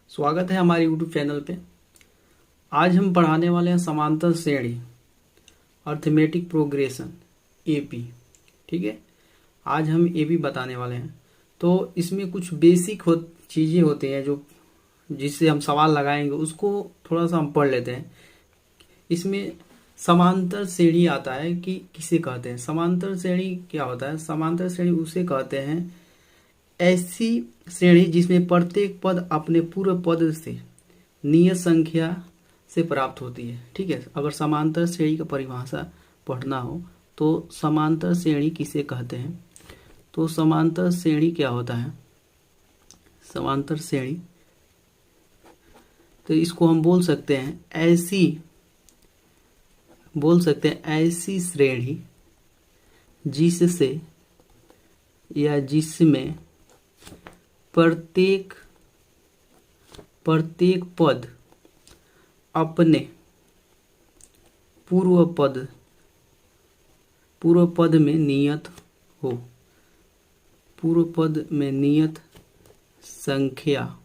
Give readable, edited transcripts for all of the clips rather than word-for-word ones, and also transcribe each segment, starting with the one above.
स्वागत है हमारे YouTube चैनल पे। आज हम पढ़ाने वाले हैं समांतर श्रेणी अर्थमेटिक प्रोग्रेशन एपी। ठीक है, आज हम एपी बताने वाले हैं। तो इसमें कुछ बेसिक चीज़ें होती हैं जो जिससे हम सवाल लगाएंगे, उसको थोड़ा सा हम पढ़ लेते हैं। इसमें समांतर श्रेणी आता है कि किसे कहते हैं। समांतर श्रेणी क्या होता है? समांतर श्रेणी उसे कहते हैं ऐसी श्रेणी जिसमें प्रत्येक पद अपने पूर्व पद से नियत संख्या से प्राप्त होती है। ठीक है, अगर समांतर श्रेणी का परिभाषा पढ़ना हो तो समांतर श्रेणी किसे कहते हैं? तो समांतर श्रेणी क्या होता है? समांतर श्रेणी तो इसको हम बोल सकते हैं ऐसी श्रेणी जिससे या जिसमें प्रत्येक पद अपने पूर्व पद में नियत हो, पूर्व पद में नियत संख्या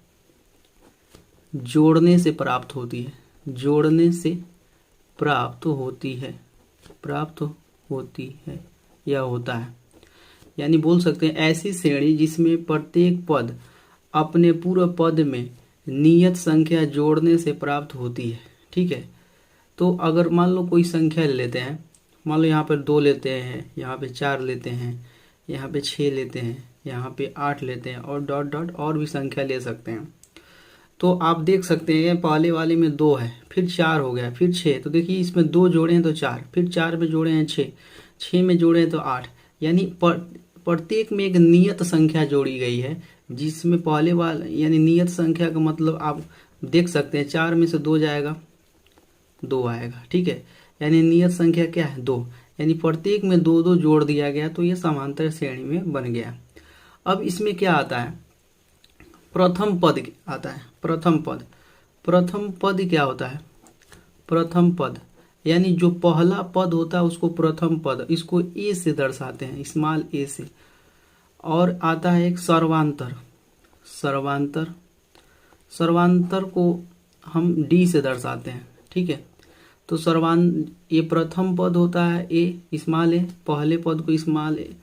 जोड़ने से प्राप्त होती है, या होता है। यानी बोल सकते हैं ऐसी श्रेणी जिसमें प्रत्येक पद अपने पूर्व पद में नियत संख्या जोड़ने से प्राप्त होती है। ठीक है, तो अगर मान लो कोई संख्या ले लेते हैं, मान लो यहाँ पर 2 लेते हैं, यहाँ पे 4 लेते हैं, यहाँ पे 6 लेते हैं, यहाँ पे 8 लेते हैं और डॉट डॉट और भी संख्या ले सकते हैं। तो आप देख सकते हैं पहले वाले में 2 है, फिर 4 हो गया, फिर 6। तो देखिए इसमें 2 जोड़े हैं तो 4, फिर 4 में जोड़े हैं 6, 6 में जोड़े हैं तो 8। यानी प्रत्येक में एक नियत संख्या जोड़ी गई है, जिसमें पहले वाला यानी नियत संख्या का मतलब आप देख सकते हैं 4 में से 2 जाएगा, 2 आएगा। ठीक है, यानी नियत संख्या क्या है? 2। यानी प्रत्येक में 2 जोड़ दिया गया तो ये समांतर श्रेणी में बन गया। अब इसमें क्या आता है? प्रथम पद आता है। प्रथम पद क्या होता है? प्रथम पद यानी जो पहला पद होता है उसको प्रथम पद, इसको ए से दर्शाते हैं, स्मॉल ए से। और आता है एक सर्वांतर को हम डी से दर्शाते हैं। ठीक है, तो ये प्रथम पद होता है ए, स्मॉल ए, पहले पद को स्मॉल ए।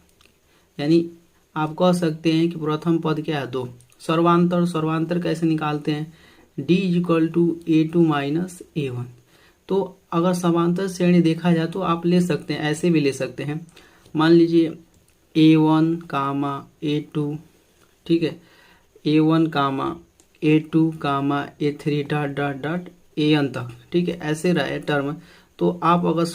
यानी आप कह सकते हैं कि प्रथम पद क्या है? 2। सर्वांतर कैसे निकालते हैं? D = A2 - A1। तो अगर समांतर श्रेणी देखा जाए तो आप ले सकते हैं, ऐसे भी ले सकते हैं। मान लीजिए A1, A2, ठीक है, A1, A2, A3 dot dot dot AN तक। ठीक है, ऐसे रहे टर्म। तो आप अगर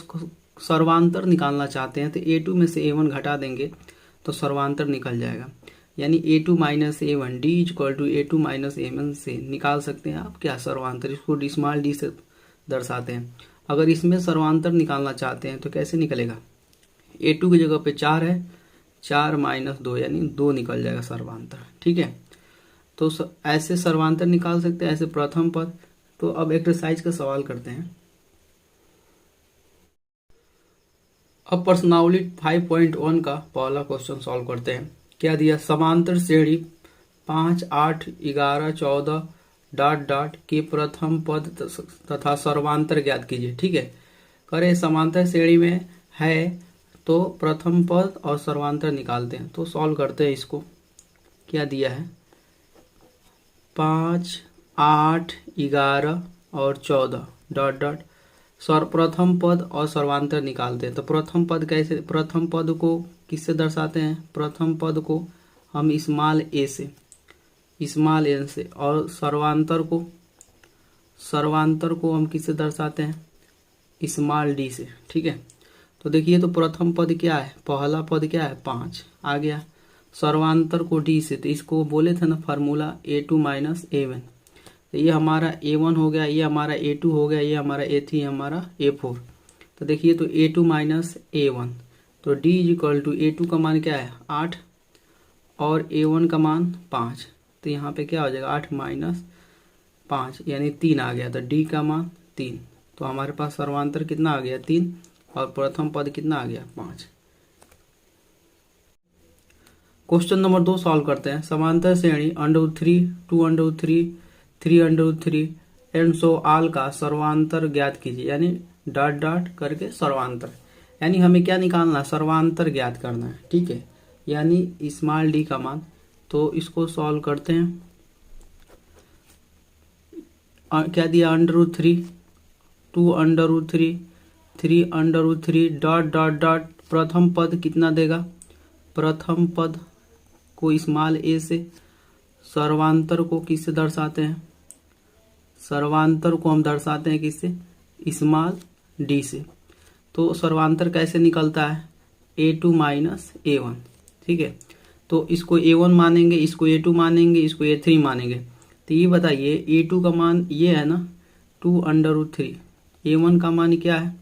सर्वांतर निकालना चाहते हैं तो A2 में से A1 घटा देंगे तो सर्वांतर निकल जाएगा। यानी A2 - A1, D = A2 - A1 से निकाल सकते हैं आप क्या? सर्वांतर। इसको स्मॉल डी से दर्शाते हैं। अगर इसमें सर्वांतर निकालना चाहते हैं तो कैसे निकलेगा? A2 की जगह पे 4 है, 4 - 2 यानी 2 निकल जाएगा सर्वांतर। ठीक है, तो ऐसे सर्वांतर निकाल सकते हैं, ऐसे प्रथम पद। तो अब एक्सरसाइज का सवाल करते हैं। अब प्रश्नावली 5.1 का पहला क्वेश्चन सॉल्व करते हैं। क्या दिया? समांतर श्रेणी 5, 8, 11, 14 डॉट डॉट के प्रथम पद तथा सर्वांतर ज्ञात कीजिए। ठीक है, करें समांतर श्रेणी में है तो प्रथम पद और सर्वांतर निकालते हैं। तो सॉल्व करते हैं इसको। क्या दिया है? 5, 8, 11 और 14 डॉट डॉट प्रथम पद और सर्वांतर निकालते हैं। तो प्रथम पद कैसे? प्रथम पद को किससे दर्शाते हैं? प्रथम पद को हम स्मॉल ए से, और सर्वांतर को हम किससे दर्शाते हैं? स्मॉल डी से। ठीक है, तो देखिए तो प्रथम पद क्या है? पहला पद क्या है? 5 आ गया। सर्वांतर को डी से, तो इसको बोले थे ना फार्मूला A2 - A1। तो ये हमारा A1 हो गया, ये हमारा A2 हो गया, ये हमारा A3, हमारा A4। तो देखिए तो A2 - A1, तो D = A2 का मान क्या है? 8 और A1 का मान 5। तो यहाँ पे क्या हो जाएगा? 8 - 5 यानी 3 आ गया। तो D का मान 3। तो हमारे पास सर्वांतर कितना आ गया? 3। और प्रथम पद कितना आ गया? 5। क्वेश्चन नंबर 2 सॉल्व करते हैं। समांतर श्रेणी √3, 2√3, 3√3 एंड सो ऑल का सर्वांतर ज्ञात कीजिए, यानी डॉट डॉट करके सर्वांतर, यानी हमें क्या निकालना है, सर्वांतर ज्ञात करना है। ठीक है, यानी स्मॉल डी का मान। तो इसको सॉल्व करते हैं। क्या दिया, √3, 2√3, 3√3 डॉट डॉट डॉट, प्रथम पद कितना देगा, प्रथम पद को स्मॉल ए से, सर्वांतर को किससे दर्शाते हैं, सर्वांतर को हम दर्शाते हैं किससे, स्मॉल डी से। तो सर्वांतर कैसे निकलता है, A2 माइनस A1। ठीक है, तो इसको A1 मानेंगे, इसको A2 मानेंगे, इसको A3 मानेंगे। तो ये बताइए A2 का मान ये है ना 2√3, A1 का मान क्या है,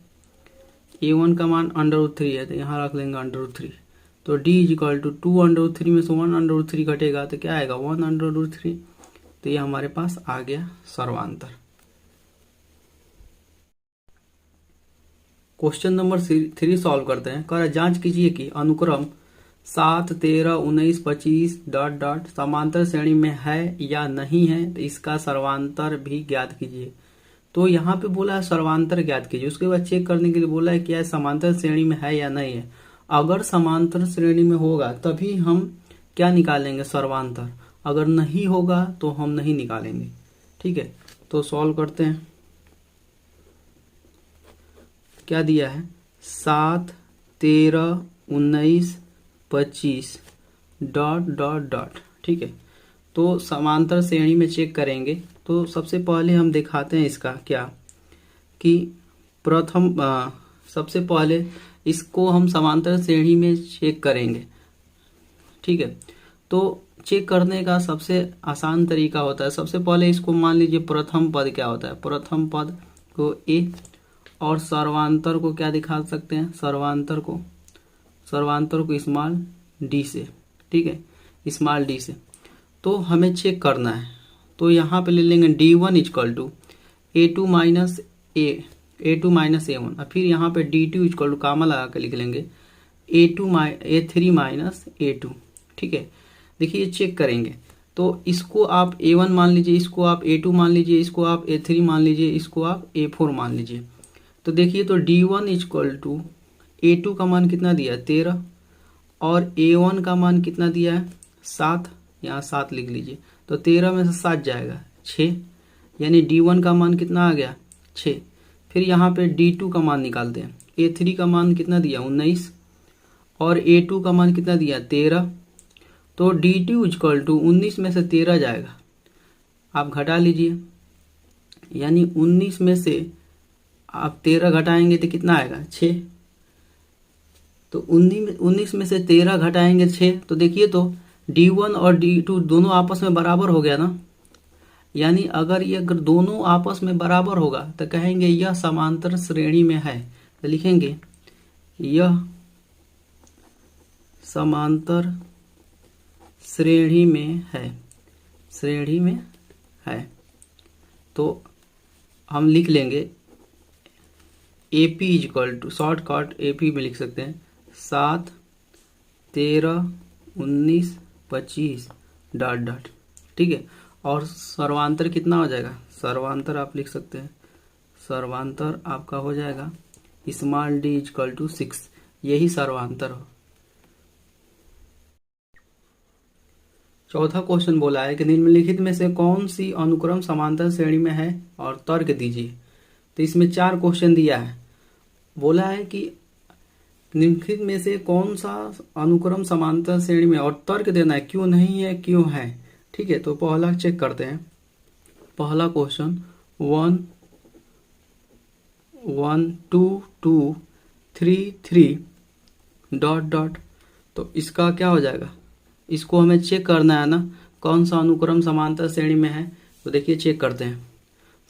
A1 का मान √3 है, तो यहाँ रख लेंगे √3। तो D इजिकल टू 2√3 में से 1√3 घटेगा तो क्या आएगा, 1√3। तो ये हमारे पास आ गया सर्वांतर। क्वेश्चन नंबर 3 सॉल्व करते हैं। कह रहा है जांच कीजिए कि अनुक्रम 7, 13, 19, 25 डॉट डॉट समांतर श्रेणी में है या नहीं है, तो इसका सर्वांतर भी ज्ञात कीजिए। तो यहाँ पे बोला है सर्वांतर ज्ञात कीजिए, उसके बाद चेक करने के लिए बोला है क्या समांतर श्रेणी में है या नहीं है। अगर समांतर श्रेणी में होगा तभी हम क्या निकालेंगे, सर्वांतर। अगर नहीं होगा तो हम नहीं निकालेंगे। ठीक है, तो सॉल्व करते हैं। क्या दिया है, 7, 13, 19, 25 डॉट डॉट डॉट। ठीक है, तो समांतर श्रेणी में चेक करेंगे। तो सबसे पहले हम दिखाते हैं इसका क्या, कि प्रथम सबसे पहले इसको हम समांतर श्रेणी में चेक करेंगे। ठीक है, तो चेक करने का सबसे आसान तरीका होता है, सबसे पहले इसको मान लीजिए प्रथम पद क्या होता है, प्रथम पद को ए और सर्वांतर को क्या दिखा सकते हैं, सर्वांतर को स्मॉल डी से। ठीक है, स्मॉल डी से। तो हमें चेक करना है, तो यहाँ पे ले लेंगे D1 equal to A2 minus A1 और फिर यहाँ पे D2 इक्वल टू कामा लगा के लिख लेंगे A3 माइनस A2। ठीक है, देखिए चेक करेंगे तो इसको आप A1 मान लीजिए, इसको आप A2 मान लीजिए, इसको आप A3 मान लीजिए, इसको आप A4 मान लीजिए। तो देखिए तो D1 इक्वल टू A2 का मान कितना दिया है, 13, और A1 का मान कितना दिया है, 7, यहाँ 7 लिख लीजिए। तो 13 में से 7 जाएगा 6, यानी D1 का मान कितना आ गया, 6। फिर यहाँ पे D2 का मान निकालते हैं। A3 का मान कितना दिया, 19, और A2 का मान कितना दिया, 13। तो D2 इक्वल टू 19 में से 13 जाएगा, आप घटा लीजिए, यानी 19 में से आप 13 घटाएंगे तो कितना आएगा, 6। तो 19 में से 13 घटाएंगे 6, तो देखिए तो D1 और D2 दोनों आपस में बराबर हो गया ना, यानी अगर दोनों आपस में बराबर होगा तो कहेंगे यह समांतर श्रेणी में है। तो लिखेंगे यह समांतर श्रेणी में है, तो हम लिख लेंगे AP equal to, shortcut AP में लिख सकते हैं 7, 13, 19, 25 डॉट डॉट। ठीक है, और सर्वांतर कितना हो जाएगा, सर्वांतर आप लिख सकते हैं, सर्वांतर आपका हो जाएगा स्मॉल d इक्वल टू 6, यही सर्वांतर हो। चौथा क्वेश्चन बोला है कि निम्नलिखित में से कौन सी अनुक्रम समांतर श्रेणी में है और तर्क दीजिए। तो इसमें 4 क्वेश्चन दिया है, बोला है कि निम्नलिखित में से कौन सा अनुक्रम समांतर श्रेणी में, और तर्क देना है क्यों नहीं है, क्यों है। ठीक है, तो पहला चेक करते हैं। पहला क्वेश्चन 1, 1, 2, 2, 3, 3 डॉट डॉट। तो इसका क्या हो जाएगा, इसको हमें चेक करना है ना, कौन सा अनुक्रम समांतर श्रेणी में है। तो देखिए चेक करते हैं।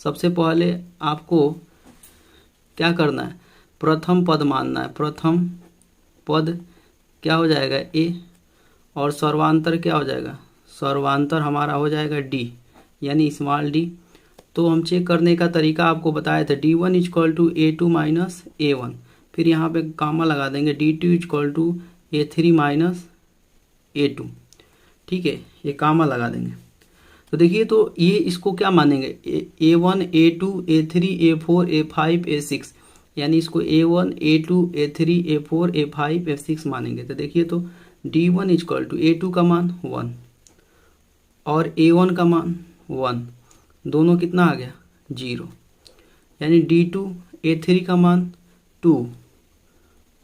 सबसे पहले आपको क्या करना है, प्रथम पद मानना है। प्रथम पद क्या हो जाएगा, A, और सर्वांतर क्या हो जाएगा, सर्वांतर हमारा हो जाएगा D, यानी स्मॉल d। तो हम चेक करने का तरीका आपको बताया था, D1 equal to A2 minus A1, फिर यहाँ पे कामा लगा देंगे D2 equal to A3 minus A2। ठीक है, ये कामा लगा देंगे। तो देखिए, तो ये इसको क्या मानेंगे, A1 A2 A3 A4 A5 A6, यानी इसको A1 A2 A3 A4 A5 A6 मानेंगे। तो देखिए, तो D1 इक्वल टू A2 का मान 1 और A1 का मान 1, दोनों कितना आ गया 0, यानी D2 A3 का मान 2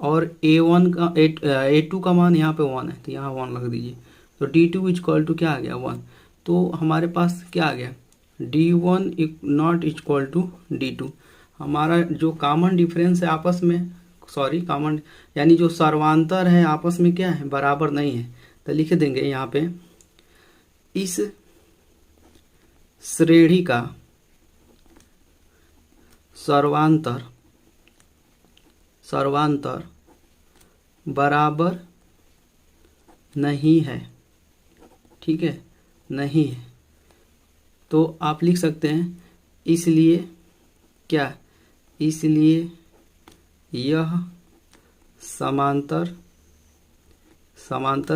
और A1 का A2 का मान यहाँ पे 1 है, तो यहाँ 1 लग दीजिए। तो D2 इक्वल टू क्या आ गया 1। तो हमारे पास क्या आ गया, D1 not equal to D2। हमारा जो कॉमन डिफरेंस है आपस में, सॉरी कॉमन यानी जो सर्वांतर है आपस में क्या है, बराबर नहीं है। तो लिख देंगे यहाँ पे, इस श्रेणी का सर्वांतर बराबर नहीं है, ठीक है, नहीं है। तो आप लिख सकते हैं, इसलिए क्या, इसलिए यह समांतर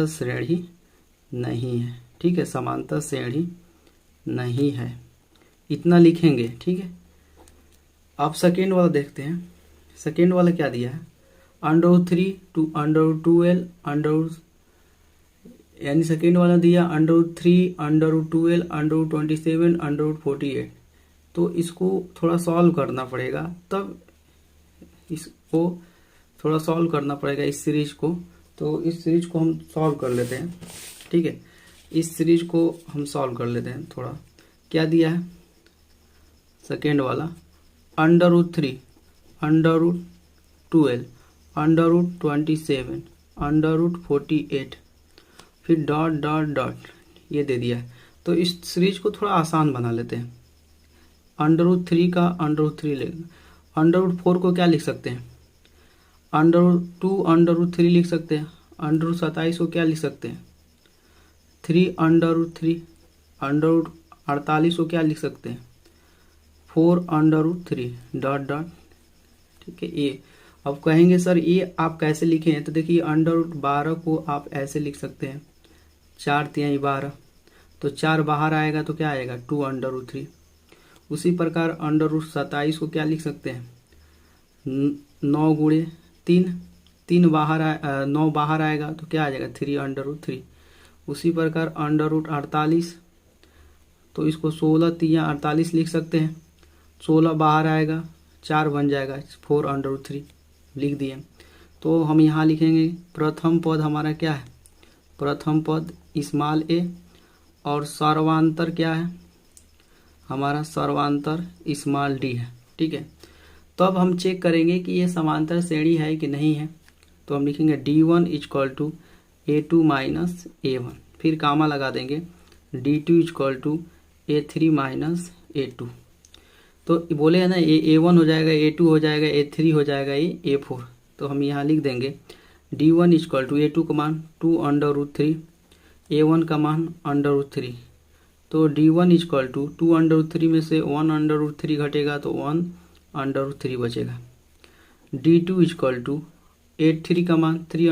श्रेणी नहीं है, ठीक है, समांतर श्रेणी नहीं है, इतना लिखेंगे, ठीक है। अब सेकेंड वाला देखते हैं। सेकेंड वाला क्या दिया है, √3 to √12 यानी सेकेंड वाला दिया √3 √12 √27 √48। तो इसको थोड़ा सॉल्व करना पड़ेगा, तब इसको थोड़ा सॉल्व करना पड़ेगा इस सीरीज को। तो इस सीरीज को हम सॉल्व कर लेते हैं, ठीक है, इस सीरीज को हम सॉल्व कर लेते हैं। थोड़ा क्या दिया है सेकेंड वाला, √3 √12 √27 √48 फिर डॉट डॉट डॉट ये दे दिया है। तो इस सीरीज को थोड़ा आसान बना लेते हैं। √3 का √3 लेंगे, √4 को क्या लिख सकते हैं, √2 √3 लिख सकते हैं, √27 को क्या लिख सकते हैं 3 √3, √48 को क्या लिख सकते हैं 4 √3 डॉट डॉट, ठीक है। ये अब कहेंगे सर ये आप कैसे लिखे हैं, तो देखिए √12 को आप ऐसे लिख सकते हैं, 4 तिहाई 12, तो 4 बाहर आएगा तो क्या आएगा 2 √3। उसी प्रकार √27 को क्या लिख सकते हैं 9 गुणे 3, 9 बाहर आएगा तो क्या आ जाएगा 3 √3। उसी प्रकार √48, तो इसको 16 तिया 48 लिख सकते हैं, 16 बाहर आएगा 4 बन जाएगा 4 √3 लिख दिए। तो हम यहाँ लिखेंगे प्रथम पद हमारा क्या है, प्रथम पद स्मॉल a और सर्वांतर क्या है हमारा, सर्वांतर स्मॉल d है, ठीक है। तो अब हम चेक करेंगे कि ये समांतर श्रेणी है कि नहीं है। तो हम लिखेंगे D1 equal to A2 minus A1, फिर कामा लगा देंगे, D2 equal to A3 minus A2। तो बोले है ना ये A1 हो जाएगा, A2 हो जाएगा, A3 हो जाएगा, ये A4। तो हम यहाँ लिख देंगे D1 इक्वल टू A2 का मान 2 √3, A1 का मान √3। तो D1 इक्वल टू 2 √3 में से 1 √3 घटेगा तो 1 √3 बचेगा। D2 इक्वल टू A3 का मान 3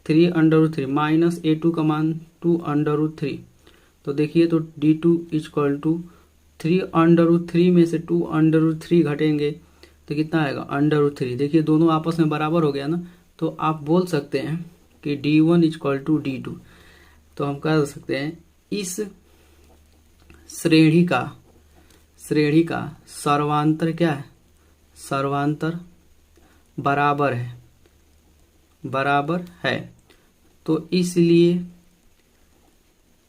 √3 माइनस A2 का मान 2 √3। तो देखिए, तो D2 इक्वल टू 3 √3 में से 2 √3 घटेंगे तो कितना आएगा √3। देखिए दोनों आपस में बराबर हो गया ना, तो आप बोल सकते हैं कि D1 इक्वल टू D2। तो हम कह सकते हैं इस श्रेणी का सर्वांतर क्या है, सर्वांतर बराबर है। तो इसलिए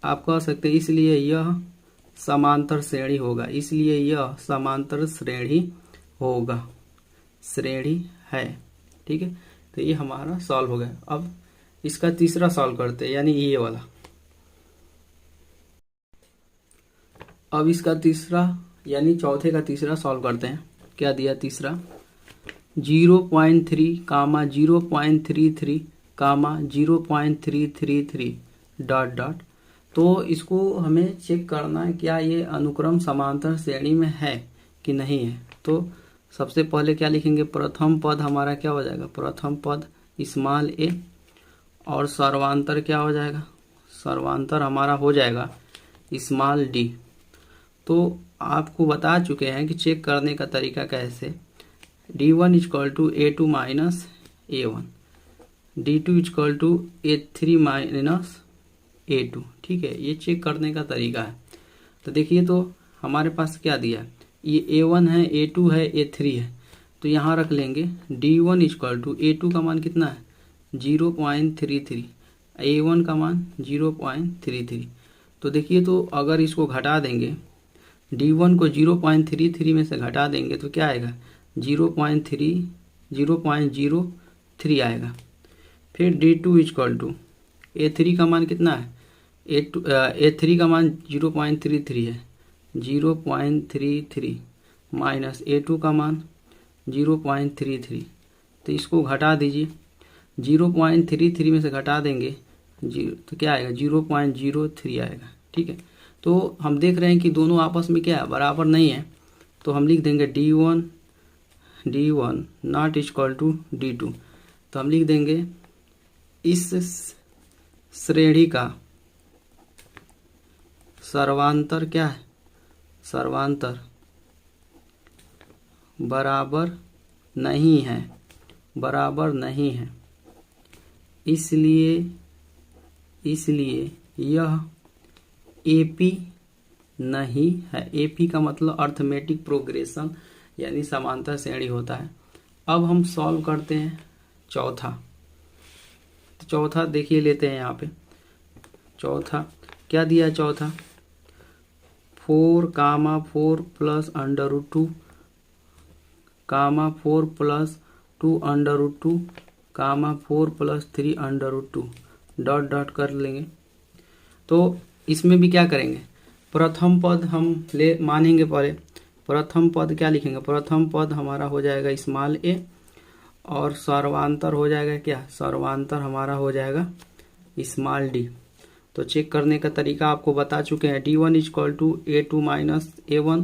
आप कह सकते हैं इसलिए यह समांतर श्रेणी होगा, इसलिए यह समांतर श्रेणी होगा, श्रेणी है, ठीक है। तो ये हमारा सॉल्व हो गया। अब इसका तीसरा सॉल्व करते हैं, यानी ये वाला। अब इसका तीसरा यानी चौथे का तीसरा सॉल्व करते हैं। क्या दिया तीसरा, 0.3 कामा 0.33 कामा 0.333 डॉट डॉट। तो इसको हमें चेक करना है क्या ये अनुक्रम समांतर श्रेणी में है कि नहीं है। तो सबसे पहले क्या लिखेंगे, प्रथम पद हमारा क्या हो जाएगा, प्रथम पद स्मॉल a और सर्वांतर क्या हो जाएगा, सर्वांतर हमारा हो जाएगा स्मॉल डी। तो आपको बता चुके हैं कि चेक करने का तरीका कैसे। D1 equal to A2 minus A1, D2 equal to A3 minus A2। ठीक है, ये चेक करने का तरीका है। तो देखिए, तो हमारे पास क्या दिया है, ये A1 है, A2 है, A3 है, तो यहाँ रख लेंगे D1 इक्वल टू A2 का मान कितना है 0.33, A1 का मान 0.33। तो देखिए, तो अगर इसको घटा देंगे, D1 को 0.33 में से घटा देंगे तो क्या आएगा 0.03 आएगा। फिर D2 इक्वल टू A3 का मान कितना है, A3 का मान 0.33 है, 0.33 माइनस A2 का मान 0.33। तो इसको घटा दीजिए, 0.33 में से घटा देंगे तो क्या आएगा 0.03 आएगा। ठीक है, तो हम देख रहे हैं कि दोनों आपस में क्या है, बराबर नहीं है। तो हम लिख देंगे D1 not equal to D2। तो हम लिख देंगे इस श्रेणी का सर्वांतर क्या है, सर्वांतर बराबर नहीं है, बराबर नहीं है, इसलिए यह AP नहीं है। AP का मतलब अर्थमेटिक प्रोग्रेशन यानी समांतर श्रेणी होता है। अब हम सॉल्व करते हैं चौथा। तो चौथा देखिए लेते हैं यहाँ पे। चौथा क्या दिया है, चौथा 4, plus √2, 4 plus 2 √2, 4 plus 3 √2 dot dot कर लेंगे। तो इसमें भी क्या करेंगे, प्रथम पद हम ले मानेंगे। पहले प्रथम पद क्या लिखेंगे, प्रथम पद हमारा हो जाएगा स्मॉल a और सर्वांतर हो जाएगा क्या, सर्वांतर हमारा हो जाएगा स्मॉल d। तो चेक करने का तरीका आपको बता चुके हैं। D1 equal to A2 minus A1,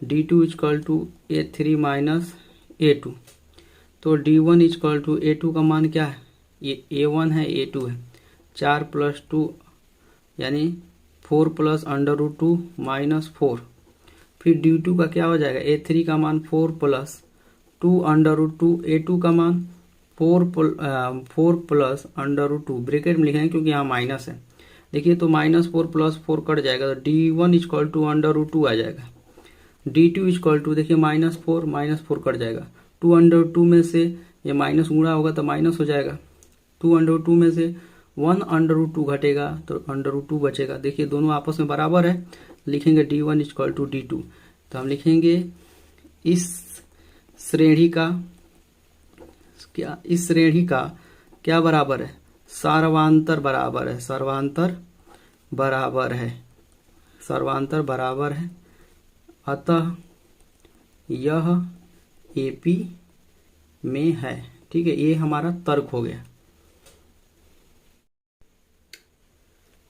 D2 equal to A3 minus A2। तो D1 इक्वल टू A2 का मान क्या है, ये A1 है, A2 है, 4 प्लस 2 यानी 4 प्लस √2 माइनस 4। फिर D2 का क्या हो जाएगा, A3 का मान 4 प्लस 2 √2, A2 का मान 4 प्लस √2 ब्रैकेट में लिखेंगे क्योंकि यहाँ माइनस है। देखिए, तो -4 प्लस 4 कट जाएगा, तो D1 इक्वल टू √2 आ जाएगा। D2 इक्वल टू देखिए -4 कट जाएगा, 2 √2 में से ये माइनस गुणा होगा तो माइनस हो जाएगा, 2 √2 में से 1 √2 घटेगा तो √2 बचेगा। देखिए, दोनों आपस में बराबर है, लिखेंगे D1 इक्वल टू D2। तो हम लिखेंगे इस श्रेणी का क्या बराबर है, सर्वांतर बराबर है, सर्वांतर बराबर है, अतः यह AP में है। ठीक है, ये हमारा तर्क हो गया।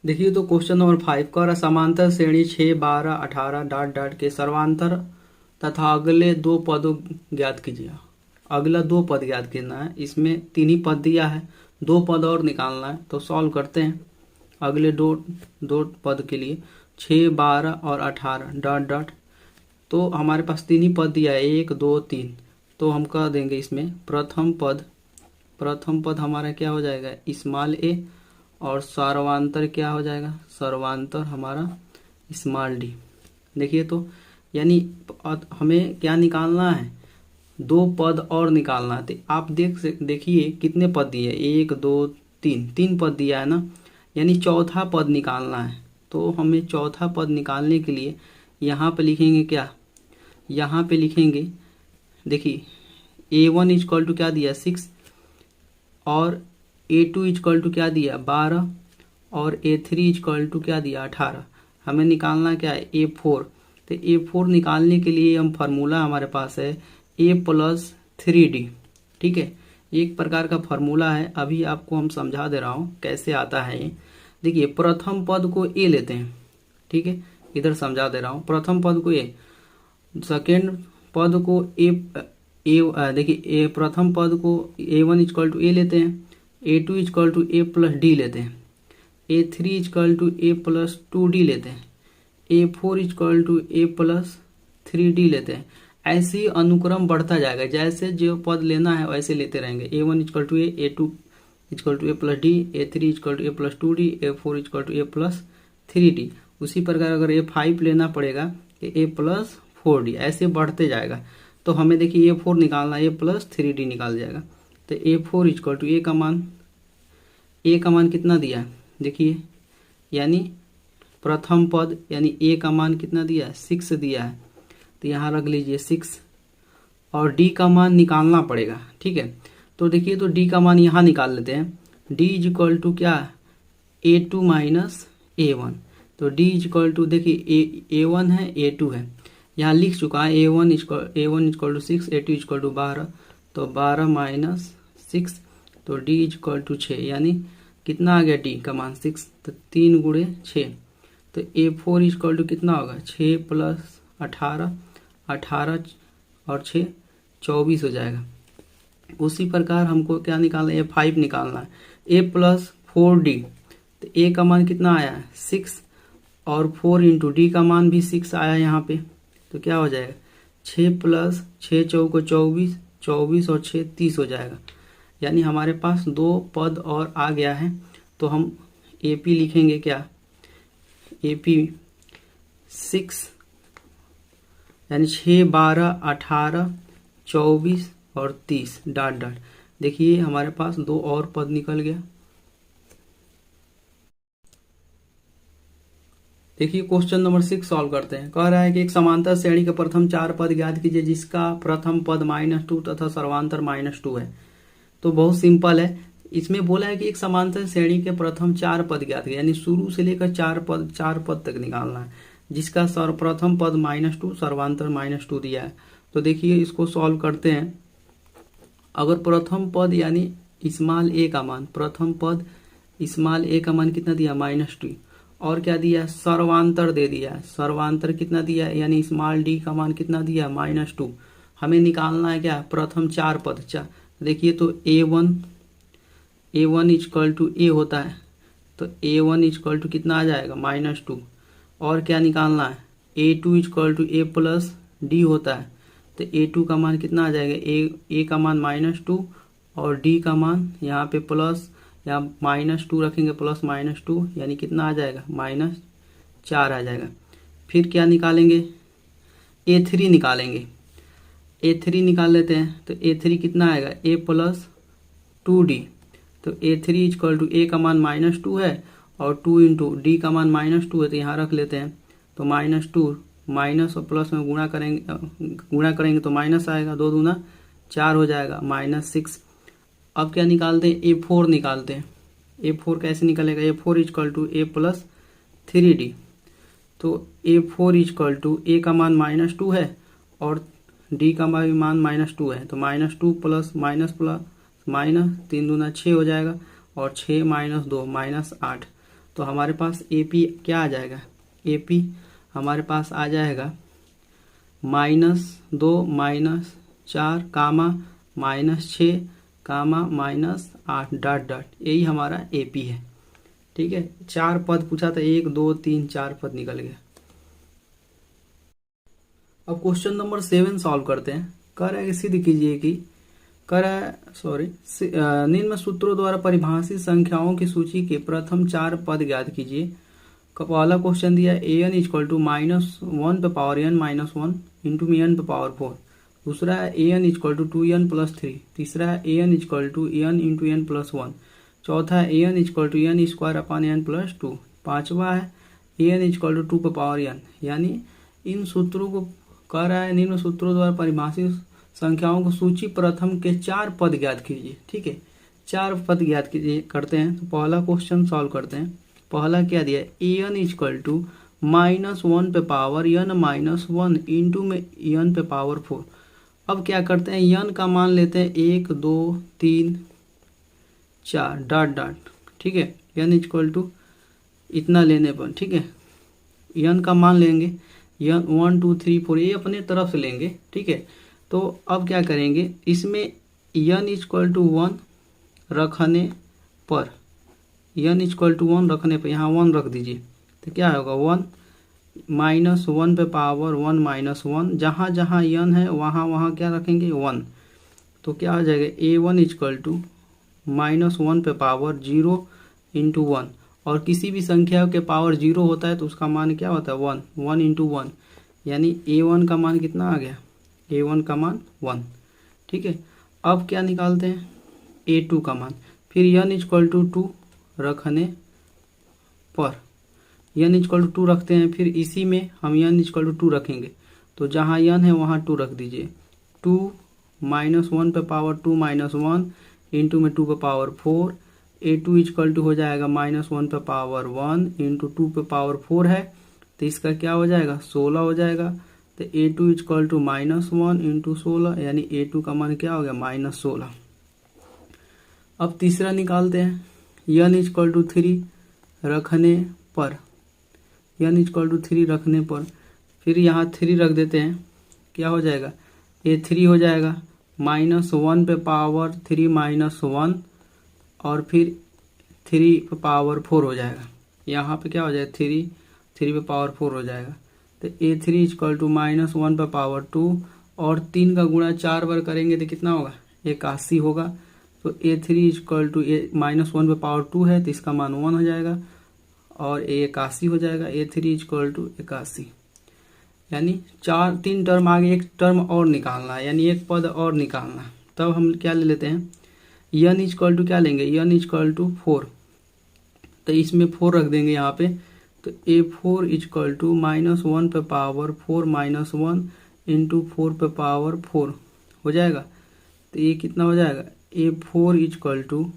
देखिए, तो क्वेश्चन नंबर 5 कर समांतर श्रेणी 6, 12, 18 डॉट डॉट के सर्वांतर तथा अगले 2 पदों ज्ञात कीजिए। अगला 2 पद ज्ञात करना है, इसमें 3 ही पद दिया है, 2 पद और निकालना है। तो सॉल्व करते हैं अगले दो पद के लिए, 6, 12 और 18 डॉट डॉट। तो हमारे पास 3 ही पद दिया है, 1, 2, 3। तो हम कह देंगे इसमें प्रथम पद हमारा क्या हो जाएगा स्मॉल a और सर्वांतर क्या हो जाएगा, सर्वांतर हमारा स्मॉल d। देखिए, तो यानी हमें क्या निकालना है, 2 पद और निकालना है। तो आप देखिए कितने पद दिए, 1, 2, 3 पद दिया है ना, यानी चौथा पद निकालना है। तो हमें चौथा पद निकालने के लिए यहाँ पे लिखेंगे क्या, यहाँ पे लिखेंगे देखिए A1 इक्वल टू क्या दिया 6 और A2 इक्वल टू क्या दिया 12 और A3 इक्वल टू क्या दिया 18। हमें निकालना क्या है A4। तो A4 निकालने के लिए हम फार्मूला हमारे पास है A प्लस 3D। ठीक है, एक प्रकार का फार्मूला है, अभी आपको हम समझा दे रहा हूँ कैसे आता है ये। देखिए, प्रथम पद को A लेते हैं, ठीक है, इधर समझा दे रहा हूँ। प्रथम पद को A, सेकेंड पद को देखिए प्रथम पद को A1 इक्वल टू A लेते हैं, A2 equal to A plus D लेते हैं, A3 equal to A plus 2D लेते हैं, A4 equal to A plus 3D लेते हैं। ऐसे ही अनुक्रम बढ़ता जाएगा, जैसे जो पद लेना है वैसे लेते रहेंगे। A1 equal to A2 equal to A plus D, A3 equal to A plus 2D, A4 equal to A plus 3D। उसी प्रकार अगर A5 लेना पड़ेगा कि A प्लस 4D, ऐसे बढ़ते जाएगा। तो हमें देखिए A4 निकालना, A प्लस 3D निकाल जाएगा। तो A4 इक्वल टू A का मान कितना दिया है देखिए, यानी प्रथम पद यानी A का मान कितना दिया है, 6 दिया है। तो यहाँ रख लीजिए 6, और D का मान निकालना पड़ेगा। ठीक है, तो देखिए तो D का मान यहाँ निकाल लेते हैं। D इज इक्वल टू क्या, A2 माइनस A1। तो D इज इक्वल टू देखिए A1 है A2 है, यहाँ लिख चुका है। A1 equal to 6, A2 equal to 12, तो 12 माइनस 6, तो D इज इक्वल टू 6, यानी कितना आ गया D का मान 6, तो 3 गुणे 6। तो A4 इक्वल टू कितना होगा, 6 प्लस 18, 18 और 6 24 हो जाएगा। उसी प्रकार हमको क्या निकालना है, A5 निकालना है। A प्लस 4D, तो A का मान कितना आया है 6, और 4 इंटू D का मान भी 6 आया यहाँ पे। तो क्या हो जाएगा, 6 प्लस 6 चौको 24, 24 और 6 30 हो जाएगा। यानी हमारे पास 2 पद और आ गया है। तो हम AP लिखेंगे क्या, AP 6 यानी 6, 12, 18, 24 और 30 डॉट डॉट। देखिए हमारे पास 2 और पद निकल गया। देखिए क्वेश्चन नंबर 6 सॉल्व करते हैं। कह रहा है कि एक समांतर श्रेणी के प्रथम 4 पद ज्ञात कीजिए जिसका प्रथम पद -2 तथा सर्वांतर -2 है। तो बहुत सिंपल है। इसमें बोला है कि एक समांतर श्रेणी के प्रथम 4 पद ज्ञात कीजिए, यानी शुरू से लेकर 4 पद तक निकालना है, जिसका प्रथम पद -2 सर्वांतर -2 दिया है। तो देखिए इसको सॉल्व करते हैं। अगर प्रथम पद यानी स्मॉल a का मान, प्रथम पद स्मॉल a का मान कितना दिया -2, और क्या दिया, सर्वांतर दे दिया है। सर्वांतर कितना दिया है, यानी स्मॉल d का मान कितना दिया, -2। हमें निकालना है क्या, प्रथम 4 पद। देखिए तो A1 इक्वल टू A होता है, तो A1 इक्वल टू कितना आ जाएगा, -2। और क्या निकालना है, A2 equal to A plus D होता है, तो A2 का मान कितना आ जाएगा, A का मान -2 और D का मान यहाँ पे प्लस या -2 रखेंगे, प्लस -2 यानी कितना आ जाएगा, -4 आ जाएगा। फिर क्या निकालेंगे, A3 निकालेंगे। A3 निकाल लेते हैं, तो A3 कितना आएगा, A प्लस 2D। तो A3 इक्वल टू A का मान -2 है और 2 इंटू D का मान -2 है, तो यहाँ रख लेते हैं। तो -2 माइनस और प्लस में गुणा करेंगे तो माइनस आएगा, 2 दूना 4 हो जाएगा, -6। अब क्या निकालते हैं, A4 निकालते हैं। A4 कैसे निकलेगा, A4 equal to A plus 3D। तो A4 इक्वल टू A का मान -2 है और D का मान -2 है, तो -2 प्लस माइनस 3 दूना 6 हो जाएगा, और 6 माइनस 2 -8। तो हमारे पास AP क्या आ जाएगा, AP हमारे पास आ जाएगा -2 -4 कामा -6 कामा -8 डॉट डॉट। यही हमारा AP है। ठीक है, 4 पद पूछा था, 1 2 3 4 पद निकल गया। अब क्वेश्चन नंबर 7 सॉल्व करते हैं। कह रहा है कि सिद्ध कीजिए कि निम्न सूत्रों द्वारा परिभाषित संख्याओं की सूची के प्रथम 4 पद ज्ञात कीजिए। पहला क्वेश्चन दिया an इक्वल टू -1 पे पावर n -1 इंटू n पे पावर 4। दूसरा है an equal to 2n plus 3। तीसरा है an equal to n into n plus 1। चौथा है an equal to n square upon n plus 2। पांचवा है an इक्वल टू 2 पे पावर n। यानी इन सूत्रों को कह रहा है, निम्न सूत्रों द्वारा परिभाषित संख्याओं को सूची प्रथम के 4 पद ज्ञात कीजिए। ठीक है, 4 पद ज्ञात कीजिए करते हैं। तो पहला क्वेश्चन सॉल्व करते हैं। पहला क्या दिया है, an इक्वल टू -1 पे पावर n-1 इंटू में n पे पावर 4। अब क्या करते हैं, n का मान लेते हैं 1 2 3 4 डॉट डॉट। ठीक है, n इक्वल टू इतना लेने पर, ठीक है, n का मान लेंगे, n 1 2 3 4 ये अपने तरफ से लेंगे। ठीक है, तो अब क्या करेंगे, इसमें n इक्वल टू 1 रखने पर, n इक्वल टू 1 रखने पर यहाँ 1 रख दीजिए, तो क्या होगा 1 -1 पे पावर 1 -1, जहाँ जहाँ n है वहाँ वहाँ क्या रखेंगे 1। तो क्या हो जाएगा a1 इक्वल टू -1 पे पावर 0 इंटू 1। और किसी भी संख्या के पावर 0 होता है तो उसका मान क्या होता है 1, 1 इंटू 1, यानी a1 का मान कितना आ गया, a1 का मान 1। ठीक है, अब क्या निकालते हैं a2 का मान। फिर n इक्वल टू 2 रखने पर, n इक्वल टू 2 रखते हैं, फिर इसी में हम n इक्वल टू 2 रखेंगे, तो जहाँ n है वहाँ 2 रख दीजिए। 2 -1 पे पावर 2 -1 इंटू में 2 पे पावर 4, a2 इक्वल टू हो जाएगा -1 पे पावर 1 इंटू 2 पे पावर 4 है, तो इसका क्या हो जाएगा 16 हो जाएगा। तो a2 इक्वल टू -1 इंटू 16, यानी a2 का मान क्या हो गया -16। अब तीसरा निकालते हैं n इक्वल टू 3 रखने पर, n इक्वल टू 3 रखने पर, फिर यहाँ 3 रख देते हैं, क्या हो जाएगा a3 हो जाएगा -1 पे पावर 3 -1 और फिर 3 पे पावर 4 हो जाएगा। यहाँ पे क्या हो जाएगा 3 पे पावर 4 हो जाएगा। तो a3 इक्वल टू -1 पे पावर 2 और 3 का गुणा 4 बार करेंगे तो कितना होगा 81 होगा। तो a3 इक्वल टू -1 पे पावर 2 है तो इसका मान 1 हो जाएगा और 81 हो जाएगा। a3 इक्वल टू 81, यानी 3 टर्म आगे एक टर्म और निकालना है, यानी एक पद और निकालना है। तब हम क्या ले लेते हैं n इक्वल टू क्या लेंगे n इक्वल टू 4, तो इसमें 4 रख देंगे यहाँ पे। तो a4 इक्वल टू -1 पे पावर 4 -1 इंटू 4 पे पावर 4 हो जाएगा। तो ये कितना हो जाएगा a4 इक्वल टू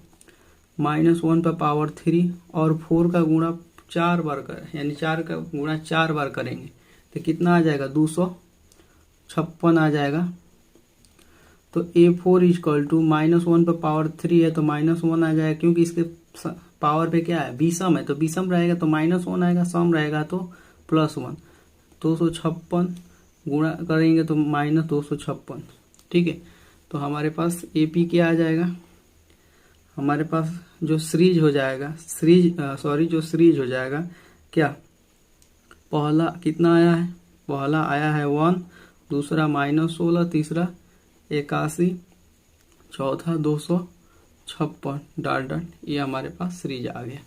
-1 पे पावर 3 और 4 का गुणा 4 बार कर, यानी 4 का गुणा 4 बार करेंगे तो कितना आ जाएगा 256 आ जाएगा। तो a4 इक्वल टू -1 पे पावर 3 है तो -1 आ जाएगा, क्योंकि इसके पावर पे क्या है विषम है, तो विषम रहेगा तो -1 आएगा, सम रहेगा तो +1। 256 गुणा करेंगे तो -256। ठीक है, तो हमारे पास AP क्या आ जाएगा, हमारे पास जो सीरीज हो जाएगा जो सीरीज हो जाएगा क्या, पहला कितना आया है, पहला आया है 1, दूसरा -16, तीसरा 81, चौथा 256 डॉट डॉट, ये हमारे पास सीरीज आ गया।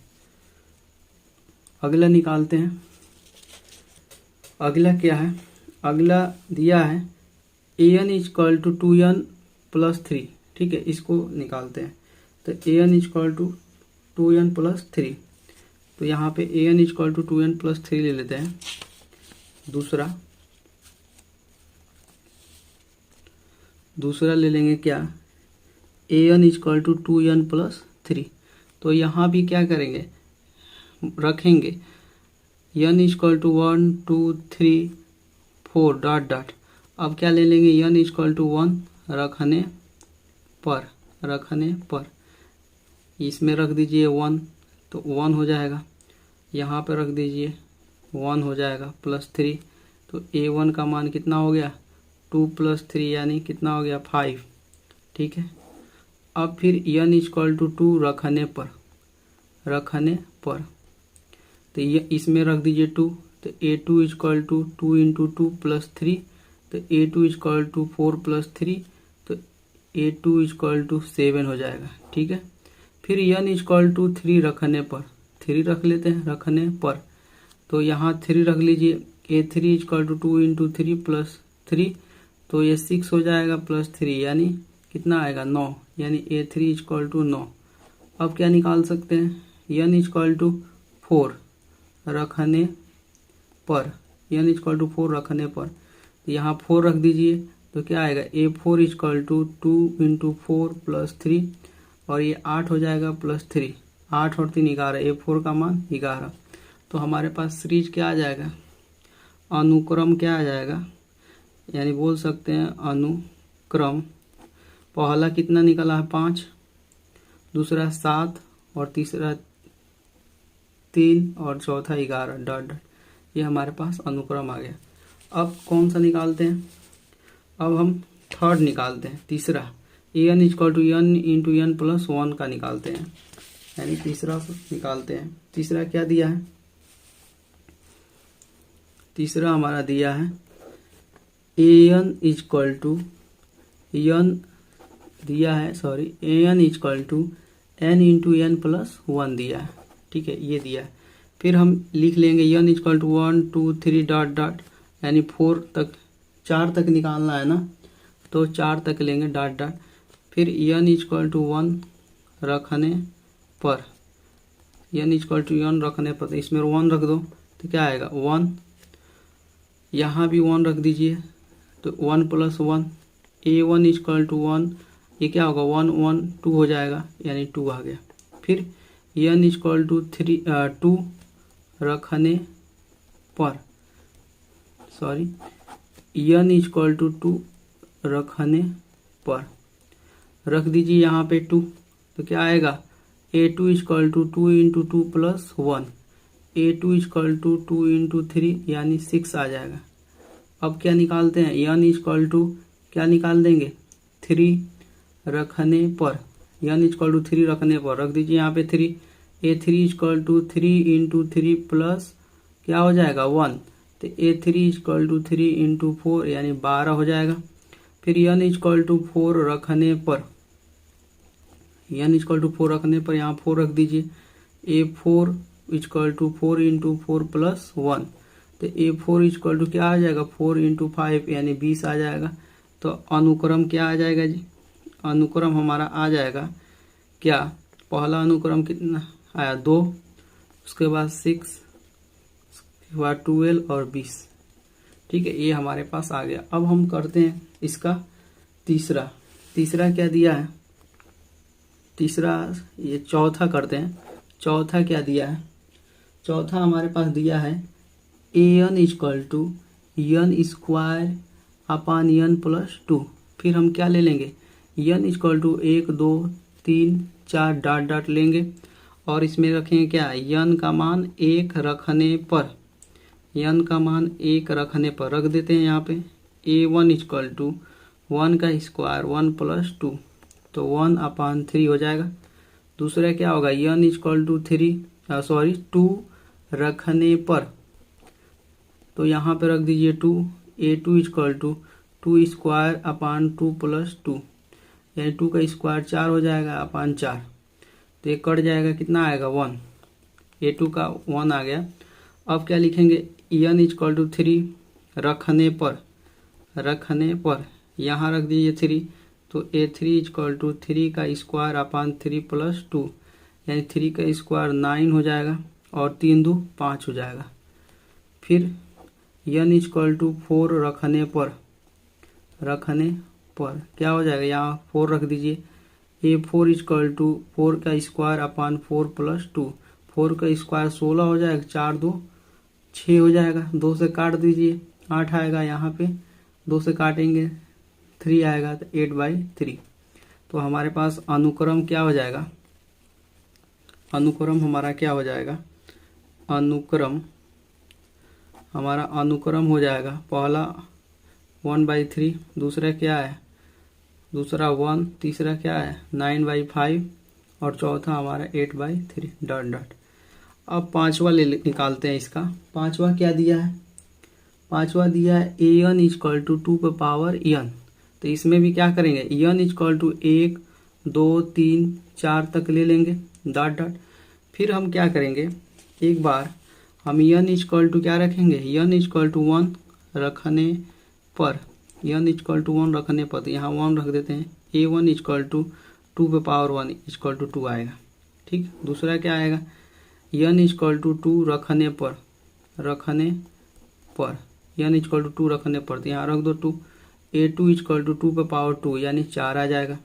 अगला निकालते हैं। अगला क्या है, अगला दिया है an equal to 2n plus 3। ठीक है, इसको निकालते हैं। तो an equal to 2n plus 3, तो यहाँ पे an equal to 2n plus 3 ले लेते हैं। दूसरा ले लेंगे क्या, an equal to 2n plus 3। तो यहाँ भी क्या करेंगे रखेंगे n equal to 1 2 3 4 dot dot. अब क्या ले लेंगे n इक्वल टू 1 रखने पर, इसमें रख दीजिए 1 तो 1 हो जाएगा, यहाँ पे रख दीजिए 1 हो जाएगा प्लस 3। तो a1 का मान कितना हो गया 2 प्लस 3 यानी कितना हो गया 5। ठीक है, अब फिर n इक्वल टू 2 रखने पर, तो ये इसमें रख दीजिए 2, तो a2 equal to 2 into 2 plus 3, तो a2 इक्वल टू 4 प्लस 3, तो a2 इक्वल टू 7 हो जाएगा। ठीक है, फिर n इक्वल टू 3 रखने पर, 3 रख लेते हैं रखने पर, तो यहाँ 3 रख लीजिए, a3 equal to 2 into 3 plus 3, तो ये 6 हो जाएगा प्लस 3 यानी कितना आएगा 9, यानी a3 इक्वल टू 9। अब क्या निकाल सकते हैं n इक्वल टू 4 रखने पर, n इक्वल टू 4 रखने पर, तो यहाँ 4 रख दीजिए, तो क्या आएगा a4 equal to 2 into 4 plus 3 और ये 8 हो जाएगा प्लस 3, 8 और 3 11, a4 का मान 11। तो हमारे पास सीरीज क्या आ जाएगा, अनुक्रम क्या आ जाएगा, यानी बोल सकते हैं अनुक्रम। पहला कितना निकला है 5, दूसरा 7 और तीसरा 3 और चौथा 11 डॉट डॉट, ये हमारे पास अनुक्रम आ गया। अब कौन सा निकालते हैं, अब हम थर्ड निकालते हैं, तीसरा an equal to n into n plus 1 का निकालते हैं, यानी तीसरा निकालते हैं। तीसरा क्या दिया है तीसरा हमारा दिया है an इजक्वल टू एन दिया है, sorry an equal to n into n plus 1 दिया है। ठीक है, ये दिया है। फिर हम लिख लेंगे n equal to 1 2 3 dot dot, यानी 4 तक 4 तक निकालना है ना, तो 4 तक लेंगे डॉट डॉट। फिर n इजक्वल टू 1 रखने पर, n इजक्वल टू 1 रखने पर, इसमें 1 रख दो तो क्या आएगा 1, यहाँ भी 1 रख दीजिए तो 1 प्लस 1, a1 इजक्वल टू 1, ये क्या होगा 1 1 2 हो जाएगा, यानी 2 आ गया। फिर n इजक्वल टू 2 रखने पर, सॉरी n इजक्वल टू 2 रखने पर रख दीजिए यहाँ पे 2, तो क्या आएगा a2 equal to 2 into 2 plus 1, a2 equal to 2 into 3 यानी 6 आ जाएगा। अब क्या निकालते हैं, n इजक्वल टू क्या निकाल देंगे 3 रखने पर, n इजक्वल टू 3 रखने पर रख दीजिए यहाँ पे 3, a3 equal to 3 into 3 plus क्या हो जाएगा 1, तो a3 इजक्वल टू 3 इंटू 4 यानी 12 हो जाएगा। फिर n इजक्वल टू 4 रखने पर, n इजक्वल टू 4 रखने पर यहाँ 4 रख दीजिए, a4 equal to 4 into 4 plus 1, तो a4 इजक्वल टू क्या आ जाएगा 4 इंटू 5 यानी 20 आ जाएगा। तो अनुक्रम क्या आ जाएगा जी, अनुक्रम हमारा आ जाएगा क्या, पहला अनुक्रम कितना आया 2, उसके बाद 6, उसके बाद 12 और 20। ठीक है, ये हमारे पास आ गया। अब हम करते हैं इसका तीसरा क्या दिया है, तीसरा ये चौथा करते हैं। चौथा क्या दिया है, चौथा हमारे पास दिया है an equal to n square upon n plus 2। फिर हम क्या ले लेंगे n equal to 1 2 3 4 dot dot लेंगे और इसमें रखेंगे क्या n का मान 1 रखने पर, n का मान 1 रखने पर रख देते हैं यहाँ पे a1 इजक्वल टू 1 का स्क्वायर 1 प्लस 2, तो 1 अपान 3 हो जाएगा। दूसरा क्या होगा n इजक्वल टू 2 रखने पर, तो यहाँ पे रख दीजिए 2, a2 equal to 2 square upon 2 plus 2, यानी 2 का स्क्वायर 4 हो जाएगा अपान 4, तो ये कट जाएगा, कितना आएगा 1, a2 का 1 आ गया। अब क्या लिखेंगे n इजक्वल टू 3 रखने पर यहाँ रख दीजिए 3, तो a3 इजक्वल टू 3 का स्क्वायर अपान 3 प्लस 2, यानी 3 का स्क्वायर 9 हो जाएगा और 3 2 5 हो जाएगा। फिर n इजक्वल टू 4 रखने पर क्या हो जाएगा, यहाँ 4 रख दीजिए, a4 इजक्वल टू 4 का स्क्वायर अपान 4 प्लस 2, 4 का स्क्वायर 16 हो जाएगा, 4 2 6 हो जाएगा, 2 से काट दीजिए 8 आएगा, यहाँ पे 2 से काटेंगे 3 आएगा, तो 8/3। तो हमारे पास अनुक्रम क्या हो जाएगा, अनुक्रम हमारा क्या हो जाएगा, अनुक्रम हमारा अनुक्रम हो जाएगा पहला 1/3, दूसरा क्या है, दूसरा 1, तीसरा क्या है 9/5 और चौथा हमारा 8/3 डॉट डॉट। अब पांचवा निकालते हैं इसका। पांचवा क्या दिया है, पांचवा दिया है an इजक्वल टू 2 पे पावर n। तो इसमें भी क्या करेंगे n इजक्वल टू 1 2 3 4 तक ले लेंगे डॉट डॉट। फिर हम क्या करेंगे, एक बार हम n इजक्वल टू क्या रखेंगे, n इजक्वल टू 1 रखने पर, n इजक्वल टू 1 रखने पर, तो यहाँ 1 रख देते हैं, a1 इजक्वल टू 2 पे पावर 1 इजक्वल टू 2 आएगा। ठीक, दूसरा क्या आएगा n इजक्वल टू 2 रखने पर n इजक्वल टू 2 रखने पर, तो यहाँ रख दो 2, a2 इजक्वल टू 2 पे पावर 2 यानी 4 आ जाएगा।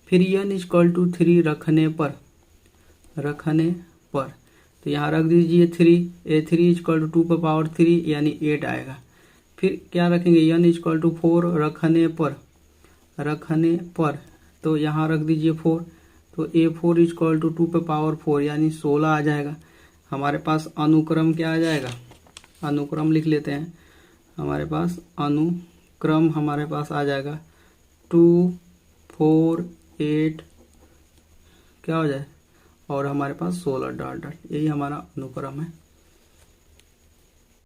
फिर n इजक्वल टू 3 रखने पर, तो यहाँ रख दीजिए 3, a3 इजक्वल टू 2 पे पावर 3 यानी 8 आएगा। फिर क्या रखेंगे n इजक्वल टू 4 रखने पर, तो यहाँ रख दीजिए 4, तो a4 इजक्वल टू 2 पे पावर 4 यानी 16 आ जाएगा। हमारे पास अनुक्रम क्या आ जाएगा, अनुक्रम लिख लेते हैं, हमारे पास अनुक्रम हमारे पास आ जाएगा 2 4 8 क्या हो जाए और हमारे पास 16 डॉट डॉट, यही हमारा अनुक्रम है।